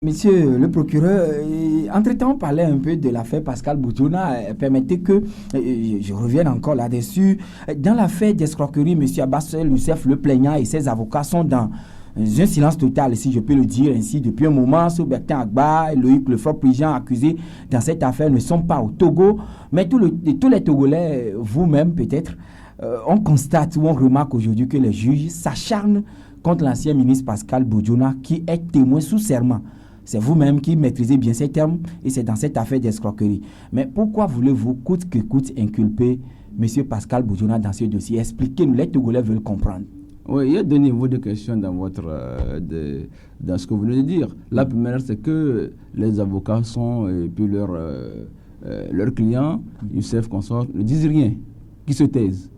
Monsieur le procureur, entre-temps, on parlait un peu de l'affaire Pascal Boudjouna. Permettez que je revienne encore là-dessus. Dans l'affaire d'escroquerie, M. Abbas El-Youssef, le plaignant et ses avocats sont dans un silence total, si je peux le dire ainsi, depuis un moment. Soubertin Agba, Loïc Lefort-Prigent, accusés dans cette affaire, ne sont pas au Togo. Mais tous les Togolais, vous-même peut-être, on constate ou on remarque aujourd'hui que les juges s'acharnent contre l'ancien ministre Pascal Boudjouna, qui est témoin sous serment. C'est vous-même qui maîtrisez bien ces termes et c'est dans cette affaire d'escroquerie. Mais pourquoi voulez-vous coûte que coûte inculper M. Pascal Boudjouna dans ce dossier? Expliquez-nous, les Togolais veulent comprendre. Oui, il y a deux niveaux de questions dans ce que vous venez de dire. La première, c'est que les avocats sont, et puis leurs clients, Youssef Consort, ne disent rien, qui se taisent.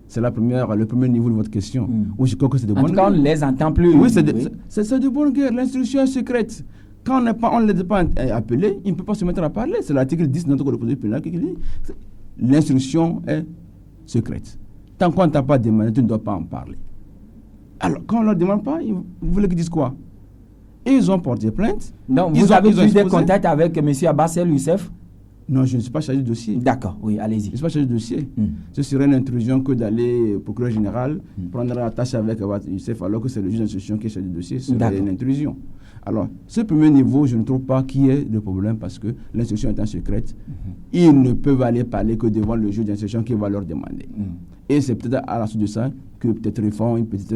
C'est le premier niveau de votre question. Où je crois que c'est de bonne guerre. En tout cas, on ne les entend plus. Oui, c'est de bonne guerre. L'instruction est secrète. Quand on ne les a pas appelés, ils ne peuvent pas se mettre à parler. C'est l'article 10 de notre code de procédure pénale qui dit l'instruction est secrète. Tant qu'on ne t'a pas demandé, tu ne dois pas en parler. Alors, quand on ne leur demande pas, vous voulez qu'ils disent quoi? Et ils ont porté plainte. Donc, vous avez eu des contacts avec M. Abbas El-Youssef? Non, je ne suis pas chargé de dossier. D'accord, oui, allez-y. Je ne suis pas chargé de dossier. Ce serait une intrusion que d'aller au procureur général, prendre la tâche avec Abbas Youssef, alors que c'est le juge d'instruction qui est chargé de dossier. Ce serait une intrusion. Alors, ce premier niveau, je ne trouve pas qu'il y ait de problème parce que l'instruction étant secrète, ils ne peuvent aller parler que devant le juge d'instruction qui va leur demander. Et c'est peut-être à la suite de ça que peut-être ils font une petite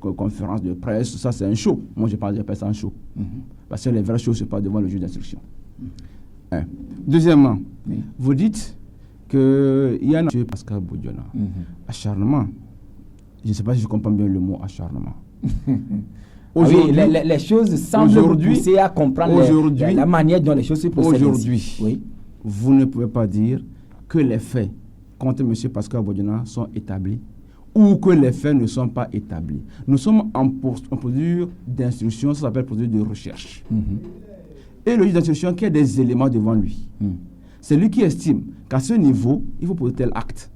conférence de presse. Ça, c'est un show. Moi, j'appelle ça un show. Parce que les vrais shows, ce n'est pas devant le juge d'instruction. Deuxièmement, vous dites qu'il y a un M. Pascal Boudjouna. Acharnement. Je ne sais pas si je comprends bien le mot acharnement. Oui, les choses semblent vous pousser à comprendre la manière dont les choses se procèdent. Aujourd'hui, vous ne pouvez pas dire que les faits contre M. Pascal Boudjouna sont établis ou que les faits ne sont pas établis. Nous sommes en procédure d'instruction, ça s'appelle procédure de recherche. Et le juge d'instruction qui a des éléments devant lui. C'est lui qui estime qu'à ce niveau, il faut poser tel acte.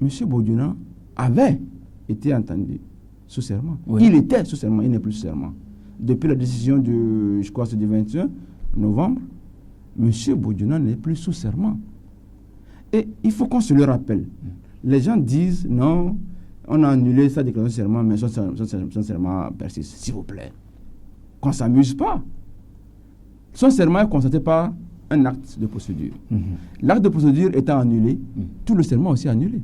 M. Boudjouna avait été entendu sous serment. Il était sous serment, il n'est plus sous serment. Depuis la décision du 21 novembre, M. Boudjouna n'est plus sous serment. Et il faut qu'on se le rappelle. Les gens disent, non, on a annulé sa déclaration de serment, mais son serment persiste. S'il vous plaît, qu'on ne s'amuse pas. Son serment est constaté par un acte de procédure. L'acte de procédure étant annulé, tout le serment aussi annulé.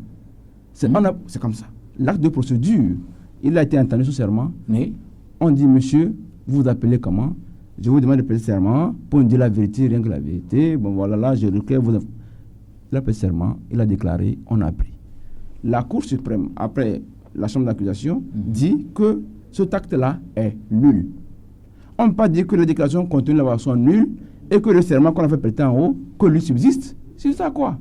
C'est comme ça. L'acte de procédure, il a été entendu sous serment. On dit, monsieur, vous vous appelez comment? Je vous demande de prêter serment pour me dire la vérité, rien que la vérité. Bon, voilà, là, je recueille vos... Il a prêté serment, il a déclaré, on a pris. La Cour suprême, après la chambre d'accusation, dit que cet acte-là est nul. On ne peut pas dire que les déclarations contenues là-bas sont nulles et que le serment qu'on a fait prêter en haut, que lui subsiste. C'est ça quoi?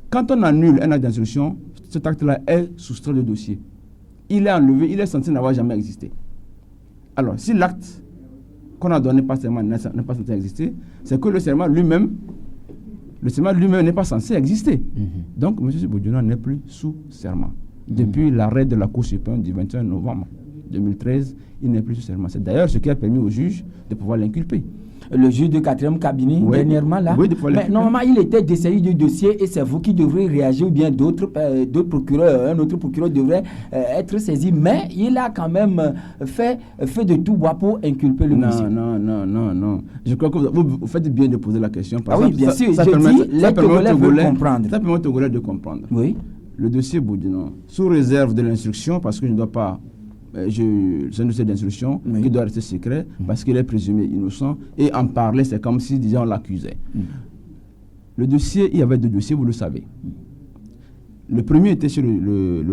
Quand on annule un acte d'instruction, cet acte-là est soustrait du dossier. Il est enlevé, il est censé n'avoir jamais existé. Alors, si l'acte qu'on a donné par serment n'est pas censé exister, c'est que le serment lui-même n'est pas censé exister. Donc, M. Boudjouna n'est plus sous serment. Depuis l'arrêt de la Cour suprême du 21 novembre 2013, il n'est plus sous serment. C'est d'ailleurs ce qui a permis au juge de pouvoir l'inculper. Le juge du 4e cabinet, dernièrement, là. Mais normalement, il était décédé du dossier et c'est vous qui devrez réagir ou bien d'autres procureurs, un autre procureur devrait être saisi. Mais il a quand même fait de tout bois pour inculper le monsieur. Non. Je crois que vous faites bien de poser la question. Oui, bien sûr. Les Togolais veulent comprendre. Ça permet aux Togolais de comprendre. Oui. Le dossier Boudjouna, sous réserve de l'instruction, parce que je ne dois pas... c'est un dossier d'instruction qui doit rester secret parce qu'il est présumé innocent et en parler c'est comme si disons on l'accusait. Le dossier, il y avait deux dossiers, vous le savez. Le premier était chez le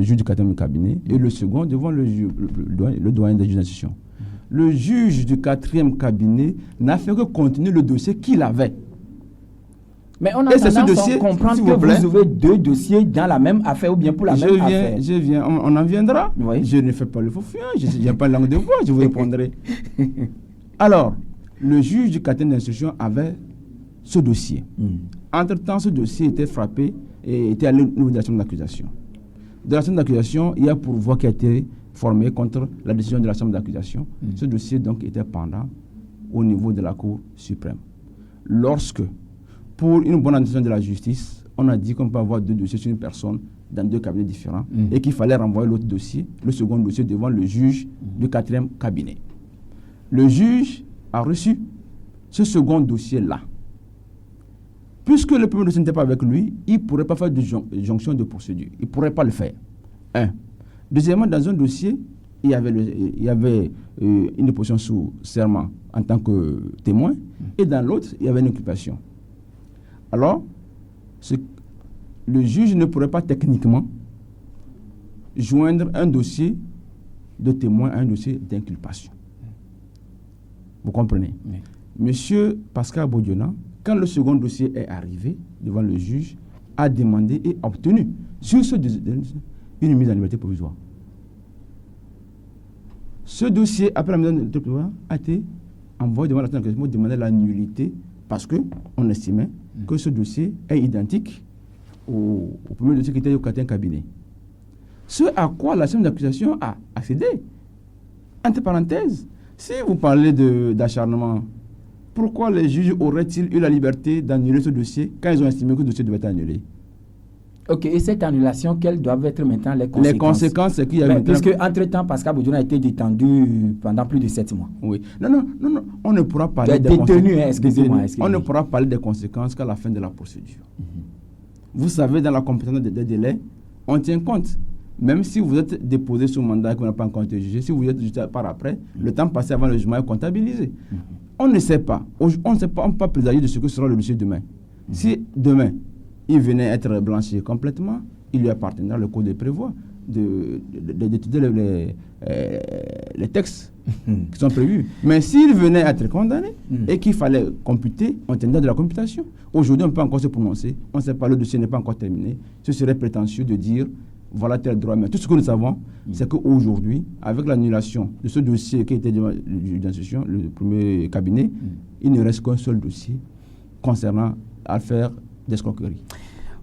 juge du 4e cabinet et le second devant le doyen des juges d'instruction. Le juge du 4e cabinet n'a fait que continuer le dossier qu'il avait. Mais on a tendance à comprendre que vous avez deux dossiers dans la même affaire ou bien pour la même affaire. On en viendra. Je ne fais pas le faux fuyant, je n'ai pas la langue de bois, je vous répondrai. Alors, le juge du 4e d'instruction avait ce dossier. Entre-temps, ce dossier était frappé et était allé au niveau de la chambre d'accusation. De la chambre d'accusation, il y a pourvoi qui a été formé contre la décision de la chambre d'accusation. Ce dossier donc était pendant au niveau de la Cour suprême. Lorsque, pour une bonne administration de la justice, on a dit qu'on peut avoir 2 dossiers sur une personne dans 2 cabinets différents et qu'il fallait renvoyer l'autre dossier, le second dossier, devant le juge du 4e cabinet. Le juge a reçu ce second dossier-là. Puisque le premier dossier n'était pas avec lui, il ne pourrait pas faire de jonction de procédure. Il ne pourrait pas le faire. Un. Deuxièmement, dans un dossier, il y avait une déposition sous serment en tant que témoin, et dans l'autre, il y avait une inculpation. Alors, le juge ne pourrait pas techniquement joindre un dossier de témoin à un dossier d'inculpation. Vous comprenez? Oui. Monsieur Pascal Bodiona, quand le second dossier est arrivé devant le juge, a demandé et obtenu sur ce dossier une mise en liberté provisoire. Ce dossier, après la mise en liberté provisoire, a été envoyé devant la Cour d'accusation pour demander la nullité parce qu'on estimait que ce dossier est identique au premier dossier qui était au 4e cabinet. Ce à quoi la chambre d'accusation a accédé. Entre parenthèses, si vous parlez d'acharnement, pourquoi les juges auraient-ils eu la liberté d'annuler ce dossier quand ils ont estimé que le dossier devait être annulé? Ok, et cette annulation, quelles doivent être maintenant les conséquences? Les conséquences, c'est qu'il y a maintenant... Puisque, entre-temps, Pascal Bodiona a été détendu pendant plus de 7 mois. Oui. Non, on ne pourra parler des conséquences. Excusez-moi. On ne pourra parler des conséquences qu'à la fin de la procédure. Vous savez, dans la compétence des délais, on tient compte. Même si vous êtes déposé sous mandat et qu'on n'a pas encore été jugé, si vous êtes jugé par après, le temps passé avant le jugement est comptabilisé. On ne sait pas. On ne peut pas présager de ce que sera le dossier demain. Si demain, il venait être blanchi complètement, il lui appartiendra, le code prévoit, d'étudier les textes qui sont prévus. Mais s'il venait être condamné et qu'il fallait computer, on tiendra de la computation. Aujourd'hui, on peut encore se prononcer. On ne sait pas, le dossier n'est pas encore terminé. Ce serait prétentieux de dire voilà tel droit. Mais tout ce que nous savons, c'est qu'aujourd'hui, avec l'annulation de ce dossier qui était devant le juge d'instruction, le premier cabinet, il ne reste qu'un seul dossier concernant l'affaire d'escroquerie.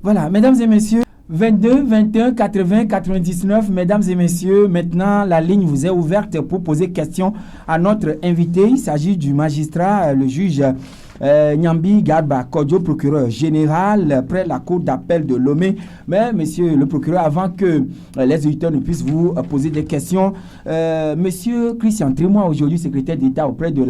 Voilà, mesdames et messieurs, 22 21 80 99, mesdames et messieurs, maintenant la ligne vous est ouverte pour poser question à notre invité. Il s'agit du magistrat, le juge Nyambi Garba Kodjo, procureur général près la cour d'appel de Lomé. Mais monsieur le procureur, avant que les auditeurs ne puissent vous poser des questions, monsieur Christian Trémois, aujourd'hui secrétaire d'État auprès de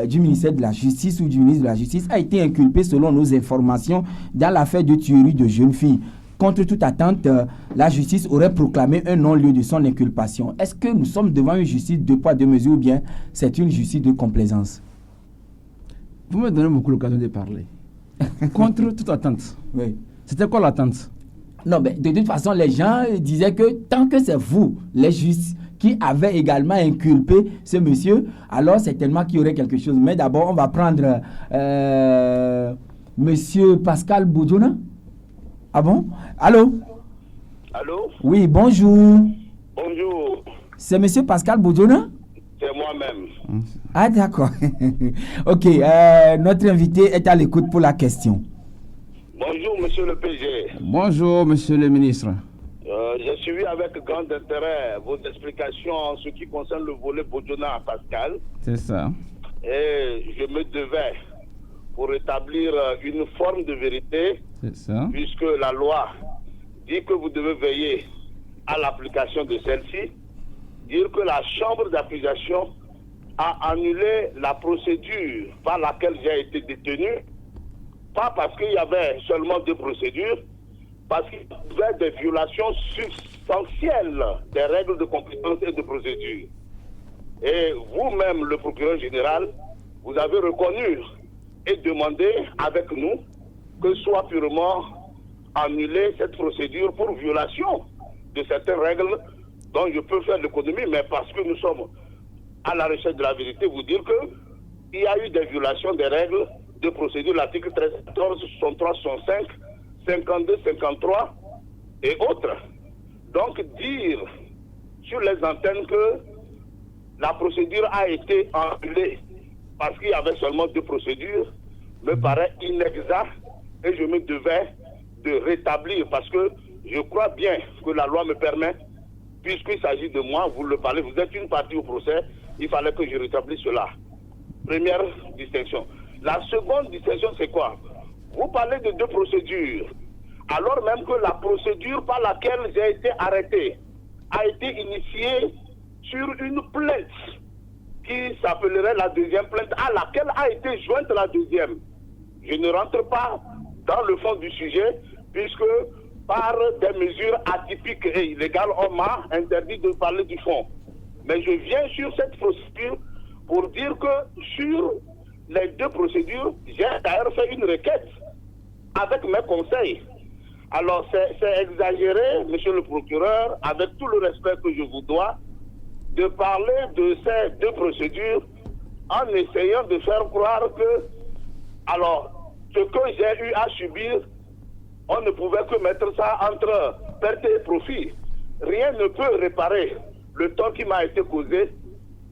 du ministère de la Justice ou du ministre de la Justice, a été inculpé selon nos informations dans l'affaire de tuerie de jeunes filles. Contre toute attente, la justice aurait proclamé un non-lieu de son inculpation. Est-ce que nous sommes devant une justice de poids, de mesure ou bien c'est une justice de complaisance? Vous me donnez beaucoup l'occasion de parler. Contre toute attente. Oui. C'était quoi l'attente? Non, mais de toute façon, les gens disaient que tant que c'est vous, les juges, qui avez également inculpé ce monsieur, alors certainement qu'il y aurait quelque chose. Mais d'abord, on va prendre monsieur Pascal Bodiona. Ah bon? Allô? Allô? Oui, bonjour. Bonjour. C'est monsieur Pascal Bodiona? C'est moi-même. Ah, d'accord. Ok, notre invité est à l'écoute pour la question. Bonjour, monsieur le PG. Bonjour, monsieur le ministre. J'ai suivi avec grand intérêt vos explications en ce qui concerne le volet Bodiona à Pascal. C'est ça. Et je me devais, pour établir une forme de vérité, c'est ça, puisque la loi dit que vous devez veiller à l'application de celle-ci, dire que la chambre d'accusation a annulé la procédure par laquelle j'ai été détenu, pas parce qu'il y avait seulement 2 procédures, parce qu'il y avait des violations substantielles des règles de compétence et de procédure. Et vous-même, le procureur général, vous avez reconnu et demandé avec nous que soit purement annulée cette procédure pour violation de certaines règles dont je peux faire l'économie, mais parce que nous sommes à la recherche de la vérité, vous dire qu'il y a eu des violations des règles de procédure, l'article 13, 14, 63, 65, 52, 53 et autres. Donc dire sur les antennes que la procédure a été annulée parce qu'il y avait seulement 2 procédures me paraît inexact et je me devais de rétablir parce que je crois bien que la loi me permet, puisqu'il s'agit de moi, vous le parlez, vous êtes une partie au procès, il fallait que je rétablisse cela. Première distinction. La seconde distinction, c'est quoi? Vous parlez de deux procédures, alors même que la procédure par laquelle j'ai été arrêté a été initiée sur une plainte qui s'appellerait la deuxième plainte, à laquelle a été jointe la deuxième. Je ne rentre pas dans le fond du sujet, puisque par des mesures atypiques et illégales, on m'a interdit de parler du fond. Mais je viens sur cette procédure pour dire que sur les deux procédures, j'ai d'ailleurs fait une requête avec mes conseils. Alors c'est exagéré, monsieur le procureur, avec tout le respect que je vous dois, de parler de ces deux procédures en essayant de faire croire que, alors, ce que j'ai eu à subir, on ne pouvait que mettre ça entre perte et profit. Rien ne peut réparer le tort qui m'a été causé.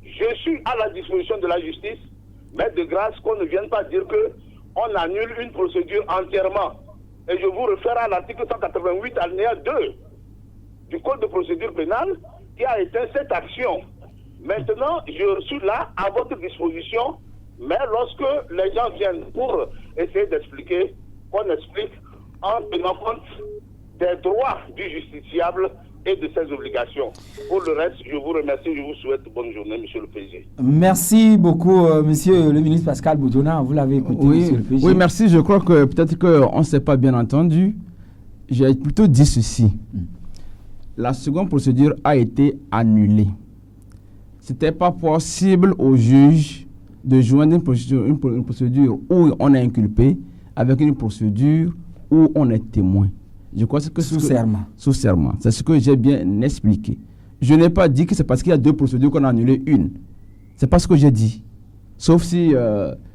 Je suis à la disposition de la justice, mais de grâce qu'on ne vienne pas dire qu'on annule une procédure entièrement. Et je vous réfère à l'article 188 alinéa 2 du Code de procédure pénale qui a éteint cette action. Maintenant, je suis là à votre disposition, mais lorsque les gens viennent pour essayer d'expliquer, qu'on explique en tenant compte des droits du justiciable et de ses obligations. Pour le reste, je vous remercie, je vous souhaite bonne journée, monsieur le PG. Merci beaucoup, monsieur le ministre Pascal Boudjouna. Vous l'avez écouté, monsieur le PG. Oui, merci. Je crois que peut-être qu'on ne s'est pas bien entendu. J'ai plutôt dit ceci. La seconde procédure a été annulée. Ce n'était pas possible au juge de joindre une procédure où on est inculpé avec une procédure où on est témoin. Je crois que sous serment. Sous serment. C'est ce que j'ai bien expliqué. Je n'ai pas dit que c'est parce qu'il y a deux procédures qu'on a annulé une. C'est pas ce que j'ai dit. Sauf si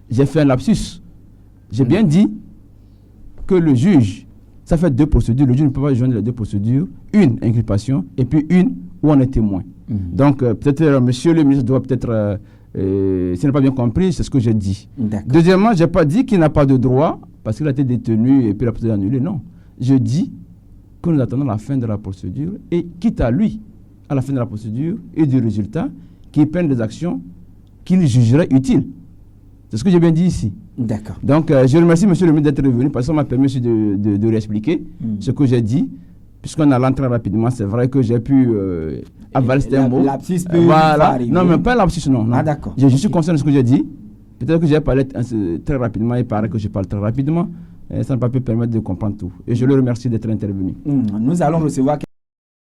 j'ai fait un lapsus. J'ai bien dit que le juge, ça fait deux procédures. Le juge ne peut pas joindre les deux procédures. Une inculpation et puis une où on est témoin. Donc peut-être monsieur le ministre doit peut-être... s'il n'a pas bien compris, c'est ce que j'ai dit. Deuxièmement, je n'ai pas dit qu'il n'a pas de droit parce qu'il a été détenu et puis la procédure annulée. Non. Je dis que nous attendons la fin de la procédure et quitte à lui, à la fin de la procédure et du résultat, qu'il prenne des actions qu'il jugerait utiles. C'est ce que j'ai bien dit ici. D'accord. Donc, je remercie monsieur le ministre d'être revenu parce que ça m'a permis aussi de réexpliquer ce que j'ai dit. Puisqu'on allait très rapidement, c'est vrai que j'ai pu avaler ce mot. Lapsus peut arriver. Non, mais pas lapsus, non. Ah, d'accord. Je suis conscient de ce que j'ai dit. Peut-être que j'ai parlé très rapidement, il paraît que je parle très rapidement. Ça n'a pas pu permettre de comprendre tout. Et je le remercie d'être intervenu. Nous allons recevoir